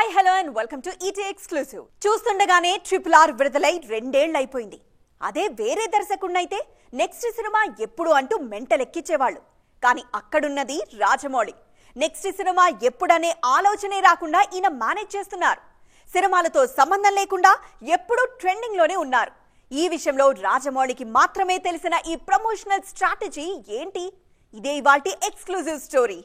Hi hello and welcome to ET exclusive. చూస్తుండగానే RRR విడుదలై 2 ఏళ్లు అయిపోయింది. అదే వేరే దర్శకుడినైతే నెక్స్ట్ సినిమా ఎప్పుడు అంటూ మెంటల్ ఎక్కించేవాళ్ళు. కానీ అక్కడున్నది రాజమౌళి. నెక్స్ట్ సినిమా ఎప్పుడనే ఆలోచనే రాకుండా ఈయన మేనేజ్ చేస్తున్నారు. సినిమాలతో సంబంధం లేకుండా ఎప్పుడూ ట్రెండింగ్ లోనే ఉన్నారు. ఈ విషయంలో రాజమౌళికి మాత్రమే తెలిసిన ఈ ప్రమోషనల్ స్ట్రాటజీ ఏంటి? ఇదే ఇవాల్టి ఎక్స్క్లూసివ్ స్టోరీ.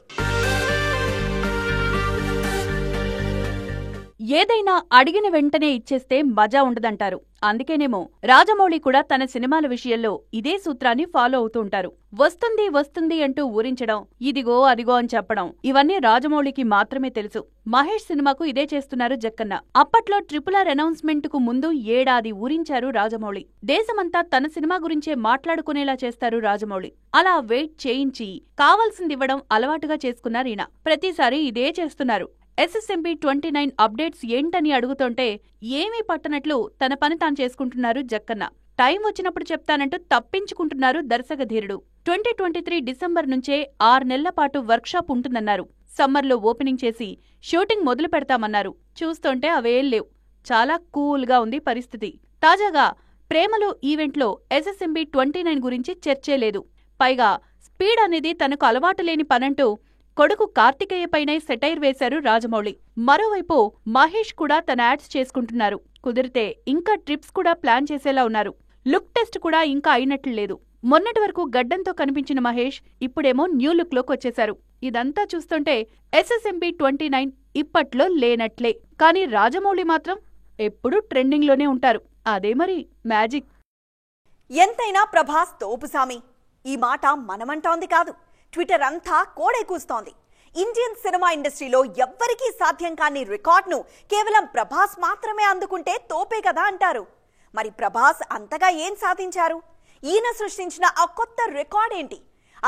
ఏదైనా అడిగిన వెంటనే ఇచ్చేస్తే మజా ఉండదంటారు. అందుకేనేమో రాజమౌళి కూడా తన సినిమాల విషయంలో ఇదే సూత్రాన్ని ఫాలో అవుతూ ఉంటారు. వస్తుంది వస్తుంది అంటూ ఊరించడం, ఇదిగో అదిగో అని చెప్పడం, ఇవన్నీ రాజమౌళికి మాత్రమే తెలుసు. మహేష్ సినిమాకు ఇదే చేస్తున్నారు జక్కన్న. అప్పట్లో RRR అనౌన్స్మెంట్ కు ముందు ఏడాది ఊరించారు రాజమౌళి. దేశమంతా తన సినిమా గురించే మాట్లాడుకునేలా చేస్తారు రాజమౌళి. అలా వెయిట్ చేయించి కావాల్సిందివ్వడం అలవాటుగా చేసుకున్నారు ఈయన. ప్రతిసారి ఇదే చేస్తున్నారు. SSMB 29 అప్డేట్స్ ఏంటని అడుగుతుంటే ఏమీ పట్టనట్లు తన పని తాను చేసుకుంటున్నారు జక్కన్న. టైం వచ్చినప్పుడు చెప్తానంటూ తప్పించుకుంటున్నారు దర్శకధీరుడు. 2023 డిసెంబర్ నుంచే 6 నెలల పాటు వర్క్షాప్ ఉంటుందన్నారు. సమ్మర్లో ఓపెనింగ్ చేసి షూటింగ్ మొదలు పెడతామన్నారు. చూస్తుంటే అవేం లేవు. చాలా కూల్గా ఉంది పరిస్థితి. తాజాగా ప్రేమలో ఈవెంట్లో SSMB 29 గురించి చర్చే లేదు. పైగా స్పీడ్ అనేది తనకు అలవాటు లేని పనంటూ కొడుకు కార్తికేయపైనే సెటైర్ వేశారు రాజమౌళి. మరోవైపు మహేష్ కూడా తన యాడ్స్ చేసుకుంటున్నారు. కుదిరితే ఇంకా ట్రిప్స్ కూడా ప్లాన్ చేసేలా ఉన్నారు. లుక్ టెస్ట్ కూడా ఇంకా అయినట్లు లేదు. మొన్నటి వరకు గడ్డంతో కనిపించిన మహేష్ ఇప్పుడేమో న్యూ లుక్ లోకి వచ్చేశారు. ఇదంతా చూస్తుంటే SSMB 29 ఇప్పట్లో లేనట్లే. కానీ రాజమౌళి మాత్రం ఎప్పుడూ ట్రెండింగ్ లోనే ఉంటారు. అదే మరి మ్యాజిక్. ఎంతైనా ప్రభాస్ తోపుసామి. ఈ మాట మనమంటోంది కాదు, ట్విట్టర్ అంతా కోడే కూస్తోంది. ఇండియన్ సినిమా ఇండస్ట్రీలో ఎవ్వరికీ సాధ్యం కాని రికార్డ్ను కేవలం ప్రభాస్ మాత్రమే అందుకుంటే తోపే కదా అంటారు. మరి ప్రభాస్ అంతగా ఏం సాధించారు? ఈయన సృష్టించిన ఆ కొత్త రికార్డ్ ఏంటి?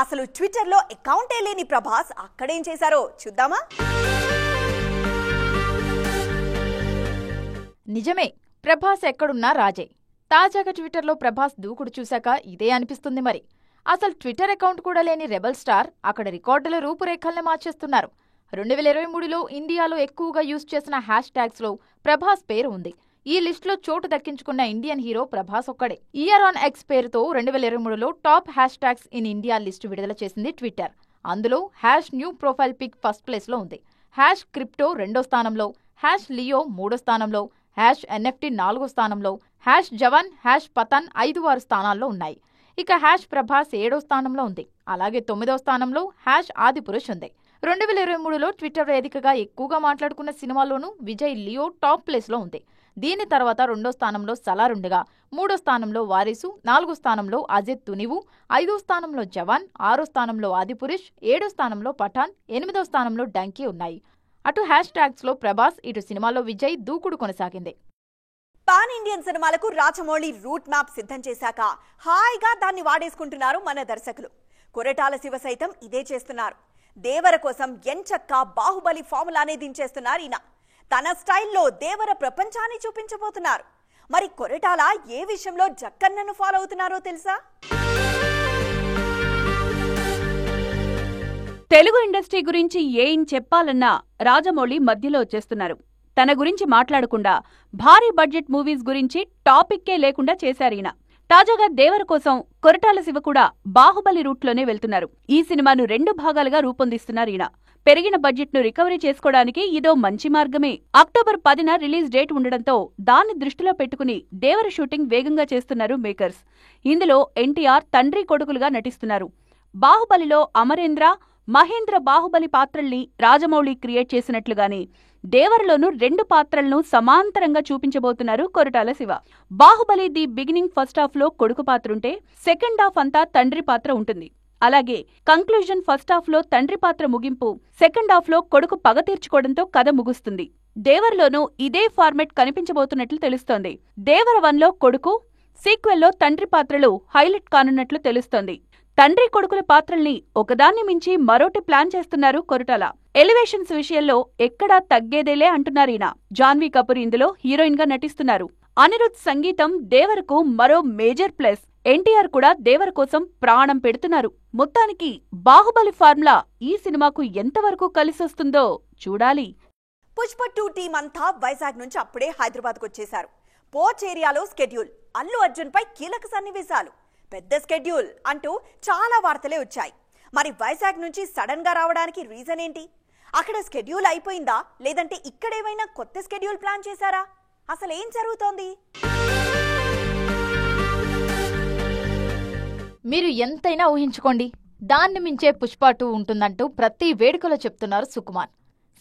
అసలు ట్విట్టర్లో అకౌంటే లేని ప్రభాస్ అక్కడేం చేశారో చూద్దామా? నిజమే, ప్రభాస్ ఎక్కడున్నా రాజే. తాజాగా ట్విట్టర్లో ప్రభాస్ దూకుడు చూశాక ఇదే అనిపిస్తుంది. మరి అసలు ట్విట్టర్ అకౌంట్ కూడా లేని రెబల్ స్టార్ అక్కడ రికార్డుల రూపురేఖల్ని మార్చేస్తున్నారు. 2023లో ఇండియాలో ఎక్కువగా యూజ్ చేసిన హ్యాష్ ట్యాగ్స్లో ప్రభాస్ పేరు ఉంది. ఈ లిస్టులో చోటు దక్కించుకున్న ఇండియన్ హీరో ప్రభాస్ ఒక్కడే. ఇయర్ ఆన్ ఎక్స్ పేరుతో 2023లో top hashtags in India list విడుదల చేసింది ట్విట్టర్. అందులో hash new profile pic first ప్లేస్లో ఉంది. హ్యాష్ క్రిప్టో 2వ స్థానంలో, హ్యాష్ లియో 3వ స్థానంలో, హ్యాష్ NFT 4వ స్థానంలో, హ్యాష్ జవాన్, హ్యాష్ పతన్ 5-6 స్థానాల్లో ఉన్నాయి. ఇక హ్యాష్ ప్రభాస్ 7వ స్థానంలో ఉంది. అలాగే 9వ స్థానంలో హ్యాష్ ఆదిపురుష్ ఉంది. 2023లో ట్విట్టర్ వేదికగా ఎక్కువగా మాట్లాడుకున్న సినిమాలోనూ విజయ్ లియో టాప్ ప్లేస్లో ఉంది. దీని తర్వాత 2వ స్థానంలో సలార్ ఉండగా, 3వ స్థానంలో వారిసు, 4వ స్థానంలో అజిత్ తునివు, 5వ స్థానంలో జవాన్, 6వ స్థానంలో ఆదిపురుష్, 7వ స్థానంలో పఠాన్, 8వ స్థానంలో డంకీ ఉన్నాయి. అటు హ్యాష్ ట్యాగ్స్లో ప్రభాస్, ఇటు సినిమాలో విజయ్ దూకుడు కొనసాగింది. పాన్ ఇండియన్ సినిమాలకు రాజమౌళి రూట్ మ్యాప్ సిద్ధం చేశాక హాయిగా దాన్ని వాడేసుకుంటున్నారు మన దర్శకులు. కొరటాల శివ సైతం ఇదే చేస్తున్నారు. దేవర కోసం ఎంచక్కా బాహుబలి ఫార్ములానే దించేస్తున్నారు ఈయన. తన స్టైల్లో దేవర ప్రపంచాన్ని చూపించబోతున్నారు. మరి కొరటాల ఏ విషయంలో జక్కన్నను ఫాలో అవుతున్నారో తెలుసా? తెలుగు ఇండస్ట్రీ గురించి ఏం చెప్పాలన్నా రాజమౌళి మధ్యలో వచ్చేస్తున్నారు. తన గురించి మాట్లాడకుండా భారీ బడ్జెట్ మూవీస్ గురించి టాపిక్కే లేకుండా చేశారీయన. తాజాగా దేవర కోసం కొరటాల శివ కూడా బాహుబలి రూట్లోనే వెళ్తున్నారు. ఈ సినిమాను 2 భాగాలుగా రూపొందిస్తున్నారు ఈయన. పెరిగిన బడ్జెట్ ను రికవరీ చేసుకోవడానికి ఇదో మంచి మార్గమే. అక్టోబర్ 10న రిలీజ్ డేట్ ఉండడంతో దాన్ని దృష్టిలో పెట్టుకుని దేవర షూటింగ్ వేగంగా చేస్తున్నారు మేకర్స్. ఇందులో NTR తండ్రి కొడుకులుగా నటిస్తున్నారు. బాహుబలిలో అమరేంద్ర, మహేంద్ర బాహుబలి పాత్రల్ని రాజమౌళి క్రియేట్ చేసినట్లుగానే దేవరలోనూ 2 పాత్రలను సమాంతరంగా చూపించబోతున్నారు Koratala Siva. Baahubali the beginning first half లో కొడుకు పాత్రుంటే, సెకండ్ హాఫ్ అంతా తండ్రి పాత్ర ఉంటుంది. అలాగే కంక్లూజన్ ఫస్ట్ హాఫ్ లో తండ్రి పాత్ర ముగింపు, సెకండ్ హాఫ్ లో కొడుకు పగ తీర్చుకోవడంతో కథ ముగుస్తుంది. దేవరలోనూ ఇదే ఫార్మెట్ కనిపించబోతున్నట్లు తెలుస్తోంది. దేవర 1లో కొడుకు, సీక్వెల్లో తండ్రి పాత్రలు హైలైట్ కానున్నట్లు తెలుస్తోంది. తండ్రి కొడుకుల పాత్రల్ని ఒకదాన్ని మించి మరోటి ప్లాన్ చేస్తున్నారు కొరటాల. ఎలివేషన్స్ విషయంలో ఎక్కడా తగ్గేదేలే అంటున్నారీయన. జాన్వీ కపూర్ ఇందులో హీరోయిన్ గా నటిస్తున్నారు. అనిరుద్ సంగీతం దేవరకు మరో మేజర్ ప్లస్. NTR కూడా దేవర కోసం ప్రాణం పెడుతున్నారు. మొత్తానికి బాహుబలి ఫార్ములా ఈ సినిమాకు ఎంతవరకు కలిసొస్తుందో చూడాలి. పుష్ప 2 టీం అంతా వైజాగ్ నుంచి అప్పుడే హైదరాబాద్కు వచ్చేశారు. పోర్ట్ ఏరియాలో స్కెడ్యూల్, అల్లు అర్జున్ పై కీలక సన్నివేశాలు, పెద్ద స్కెడ్యూల్ అంటూ చాలా వార్తలే వచ్చాయి. మరి వైజాగ్ నుంచి సడన్ గా రావడానికి రీజన్ ఏంటి? అక్కడ స్కెడ్యూల్ అయిపోయిందా, లేదంటే ఇక్కడేమైనా కొత్త స్కెడ్యూల్ ప్లాన్ చేశారా? అసలు ఏం జరుగుతోంది? మీరు ఎంతైనా ఊహించుకోండి, దాన్ని మించే పుష్ప 2 ఉంటుందంటూ ప్రతి వేడుకలో చెప్తున్నారు సుకుమార్.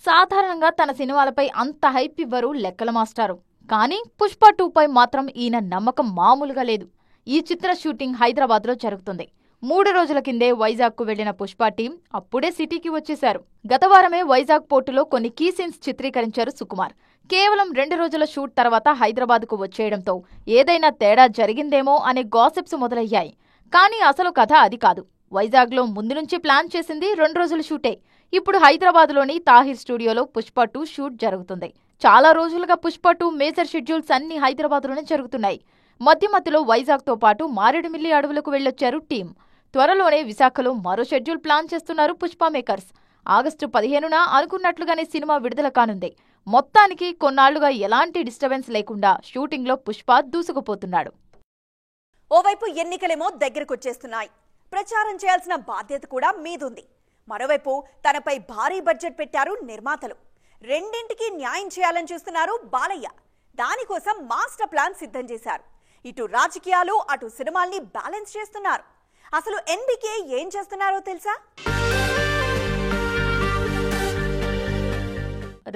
సాధారణంగా తన సినిమాలపై అంత హైప్ ఇవ్వరు లెక్కల మాస్టారు. కానీ పుష్ప 2 పై మాత్రం ఈయన నమ్మకం మామూలుగా లేదు. ఈ చిత్ర షూటింగ్ హైదరాబాద్లో జరుగుతుంది. 3 రోజుల కిందే వైజాగ్కు వెళ్లిన పుష్ప టీం అప్పుడే సిటీకి వచ్చేశారు. గత వారమే వైజాగ్ పోర్టులో కొన్ని కీ సీన్స్ చిత్రీకరించారు సుకుమార్. కేవలం 2 రోజుల షూట్ తర్వాత హైదరాబాద్కు వచ్చేయడంతో ఏదైనా తేడా జరిగిందేమో అనే గాసిప్స్ మొదలయ్యాయి. కానీ అసలు కథ అది కాదు. వైజాగ్లో ముందు నుంచి ప్లాన్ చేసింది 2 రోజుల షూటే. ఇప్పుడు హైదరాబాద్లోని తాహిర్ స్టూడియోలో పుష్ప 2 షూట్ జరుగుతుంది. చాలా రోజులుగా పుష్ప 2 మేజర్ షెడ్యూల్స్ అన్ని హైదరాబాద్లోనే జరుగుతున్నాయి. మధ్యలో వైజాగ్తో పాటు మారేడుమిల్లి అడవులకు వెళ్లొచ్చారు టీం. త్వరలోనే విశాఖలో మరో షెడ్యూల్ ప్లాన్ చేస్తున్నారు పుష్ప మేకర్స్. ఆగస్టు 15న అనుకున్నట్లుగానే సినిమా విడుదల కానుంది. మొత్తానికి కొన్నాళ్లుగా ఎలాంటి డిస్టర్బెన్స్ లేకుండా షూటింగ్లో పుష్ప దూసుకుపోతున్నాడు. ఓవైపు ఎన్నికలేమో దగ్గరకొచ్చేస్తున్నాయి. ప్రచారం చేయాల్సిన బాధ్యత కూడా మీదుంది. మరోవైపు తనపై భారీ బడ్జెట్ పెట్టారు నిర్మాతలు. రెండింటికి న్యాయం చేయాలని చూస్తున్నారు బాలయ్య. దానికోసం మాస్టర్ ప్లాన్ సిద్ధం చేశారు. ఇటు రాజకీయాలు, అటు సినిమాల్ని బ్యాలెన్స్ చేస్తున్నారు. అసలు ఎన్బీకే ఏం చేస్తున్నారో తెలుసా?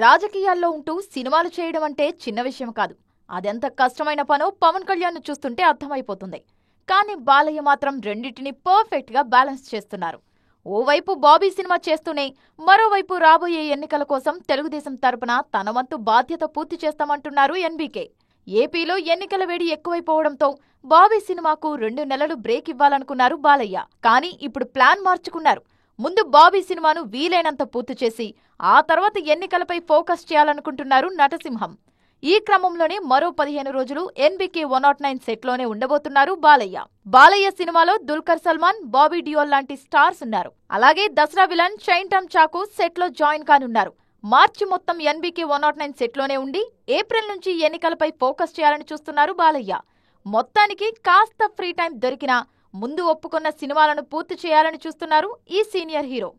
రాజకీయాల్లో ఉంటూ సినిమాలు చేయడం అంటే చిన్న విషయం కాదు. అదెంత కష్టమైన పనో పవన్ కళ్యాణ్ చూస్తుంటే అర్థమైపోతుంది. కానీ బాలయ్య మాత్రం రెండింటిని పర్ఫెక్ట్ గా బ్యాలెన్స్ చేస్తున్నారు. ఓవైపు బాబీ సినిమా చేస్తూనే మరోవైపు రాబోయే ఎన్నికల కోసం తెలుగుదేశం తరపున తన వంతు బాధ్యత పూర్తి చేస్తామంటున్నారు ఎన్బీకే. ఏపీలో ఎన్నికల వేడి ఎక్కువైపోవడంతో బాబీ సినిమాకు 2 నెలలు బ్రేక్ ఇవ్వాలనుకున్నారు బాలయ్య. కానీ ఇప్పుడు ప్లాన్ మార్చుకున్నారు. ముందు బాబీ సినిమాను వీలైనంత పూర్తి చేసి ఆ తర్వాత ఎన్నికలపై ఫోకస్ చేయాలనుకుంటున్నారు నటసింహం. ఈ క్రమంలోనే మరో 15 రోజులు ఎన్బీకే 109 సెట్లోనే ఉండబోతున్నారు బాలయ్య. బాలయ్య సినిమాలో దుల్కర్ సల్మాన్, బాబీ డియోల్ లాంటి స్టార్స్ ఉన్నారు. అలాగే దసరా విలన్ షైన్ టమ్ చాకు సెట్లో జాయిన్ కానున్నారు. మార్చి మొత్తం ఎన్బీకే 109 సెట్లోనే ఉండి ఏప్రిల్ నుంచి ఎన్నికలపై ఫోకస్ చేయాలని చూస్తున్నారు బాలయ్య. మొత్తానికి కాస్త ఫ్రీ టైం దొరికినా ముందు ఒప్పుకున్న సినిమాలను పూర్తి చేయాలని చూస్తున్నారు ఈ సీనియర్ హీరో.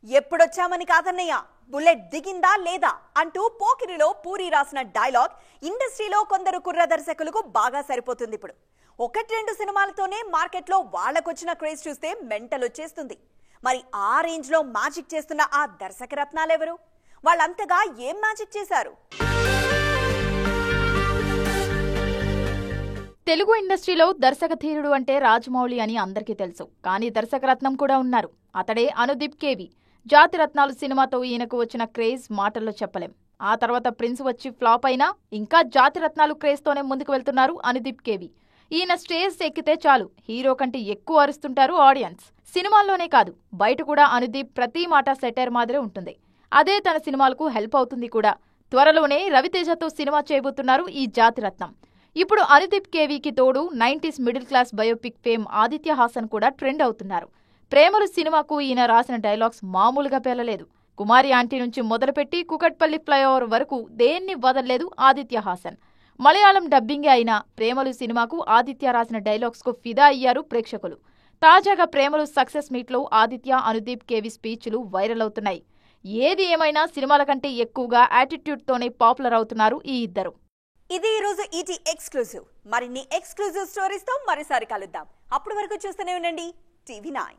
ఎప్పుడొచ్చామని కాదన్నయ్య, బుల్లెట్ దిగిందా లేదా అంటూ పోకిరిలో పూరి రాసిన డైలాగ్ ఇండస్ట్రీలో కొందరు కుర్ర దర్శకులకు బాగా సరిపోతుంది. ఇప్పుడు 1-2 సినిమాలతోనే మార్కెట్లో వాళ్లకొచ్చిన క్రేజ్ చూస్తే మెంటల్ వచ్చేస్తుంది. మరి ఆ రేంజ్ లో మ్యాజిక్ చేస్తున్న ఆ దర్శక రత్నాలెవరు? వాళ్ళంతగా ఏం మ్యాజిక్ చేశారు? తెలుగు ఇండస్ట్రీలో దర్శక ధీరుడు అంటే రాజమౌళి అని అందరికీ తెలుసు. కానీ దర్శకరత్నం కూడా ఉన్నారు. అతడే అనుదీప్ కేవి. జాతిరత్నాలు సినిమాతో ఈయనకు వచ్చిన క్రేజ్ మాటల్లో చెప్పలేం. ఆ తర్వాత ప్రిన్స్ వచ్చి ఫ్లాప్ అయినా ఇంకా జాతిరత్నాలు క్రేజ్తోనే ముందుకు వెళ్తున్నారు అనుదీప్ కేవి. ఈయన స్టేజ్ ఎక్కితే చాలు హీరో కంటే ఎక్కువ అరుస్తుంటారు ఆడియన్స్. సినిమాల్లోనే కాదు బయట కూడా అనుదీప్ ప్రతి మాట సెటైర్ మాదిరే ఉంటుంది. అదే తన సినిమాలకు హెల్ప్ అవుతుంది కూడా. త్వరలోనే రవితేజతో సినిమా చేయబోతున్నారు ఈ జాతిరత్నం. ఇప్పుడు అనుదీప్ కేవీకి తోడు 90s middle class biopic fame Aditya Haasan కూడా ట్రెండ్ అవుతున్నారు. ప్రేమలు సినిమాకు ఈయన రాసిన డైలాగ్స్ మామూలుగా పేలలేదు. కుమారి ఆంటీ నుంచి మొదలుపెట్టి కుకట్పల్లి ఫ్లైఓవర్ వరకు దేన్ని వదలలేదు ఆదిత్య హాసన్. మలయాళం డబ్బింగే అయినా ప్రేమలు సినిమాకు ఆదిత్య రాసిన డైలాగ్స్కు ఫిదా అయ్యారు ప్రేక్షకులు. తాజాగా ప్రేమలు సక్సెస్ మీట్లో ఆదిత్య, అనుదీప్ కేవి స్పీచ్లు వైరల్ అవుతున్నాయి. ఏది ఏమైనా సినిమాల కంటే ఎక్కువగా యాటిట్యూడ్తోనే పాపులర్ అవుతున్నారు ఈ ఇద్దరు. ఇది ఈరోజు ఈటీ ఎక్స్క్లూజివ్. మరిన్ని ఎక్స్క్లూజివ్ స్టోరీస్తో మరోసారి కలుద్దాం. అప్పటి వరకు చూస్తూనే ఉండండి టీవీ 9.